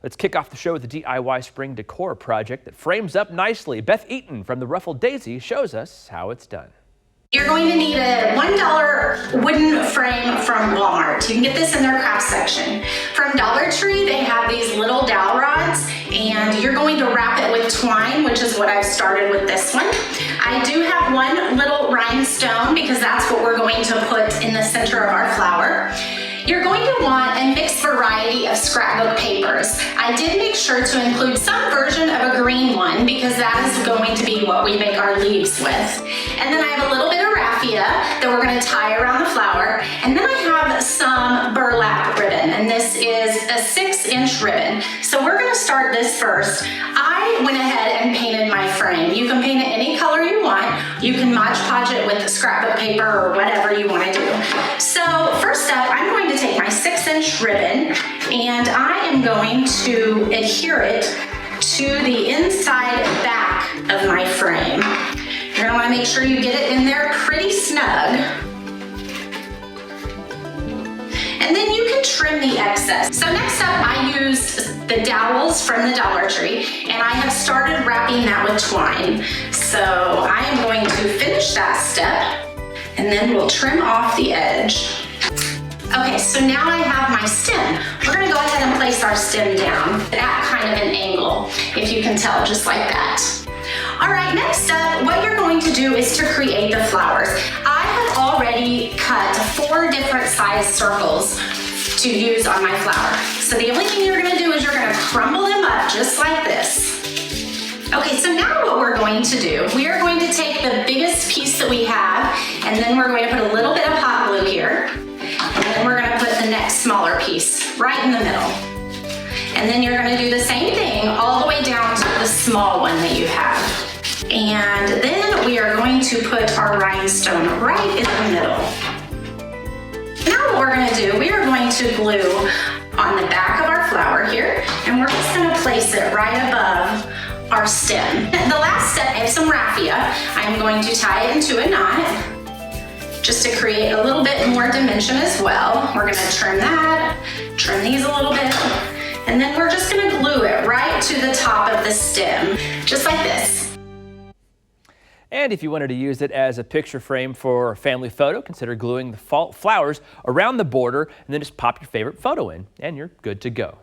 Let's kick off the show with a DIY spring decor project that frames up nicely. Beth Eaton from the Ruffled Daisy shows us how it's done. You're going to need a $1 wooden frame from Walmart. You can get this in their craft section. From Dollar Tree, they have these little dowel rods, and you're going to wrap it with twine, which is what I've started with this one. I do have one little rhinestone because that's what we're going to put in the center of our flower. You're going to want a mixed variety of scrapbook papers. I did make sure to include some version of a green one because that is going to be what we make our leaves with. And then I have a little bit of raffia that we're going to tie around the flower. And then I have some burlap ribbon, and this is a 6-inch ribbon. So we're going to start this first. I went ahead and painted my frame. You can paint it any color you want. You can Mod Podge it with scrapbook paper or whatever you want to do. So first up, I'm going to take my 6-inch ribbon and I am going to adhere it to the inside back of my frame. You're going to want to make sure you get it in there pretty snug. And then you can trim the excess. So next up, I used the dowels from the Dollar Tree, and I have started wrapping that with twine. So I am going to finish that step, and then we'll trim off the edge. Okay, so now I have my stem. We're gonna go ahead and place our stem down at kind of an angle, if you can tell, just like that. All right, next up, what you're going to do is to create the flowers. I have already cut 4 different size circles to use on my flower. So the only thing you're gonna do is you're gonna crumble them up just like this. Okay, so now what we're going to do, we are going to take the biggest piece that we have, and then we're going to put a little bit of hot glue here, and then we're going to put the next smaller piece right in the middle. And then you're going to do the same thing all the way down to the small one that you have. And then we are going to put our rhinestone right in the middle. Now what we're going to do, we are going to glue on the back of our flower here, and we're just going to place it right above our stem. The last step, I have some raffia. I'm going to tie it into a knot just to create a little bit more dimension as well. We're gonna trim that, trim these a little bit, and then we're just gonna glue it right to the top of the stem, just like this. And if you wanted to use it as a picture frame for a family photo, consider gluing the flowers around the border and then just pop your favorite photo in, and you're good to go.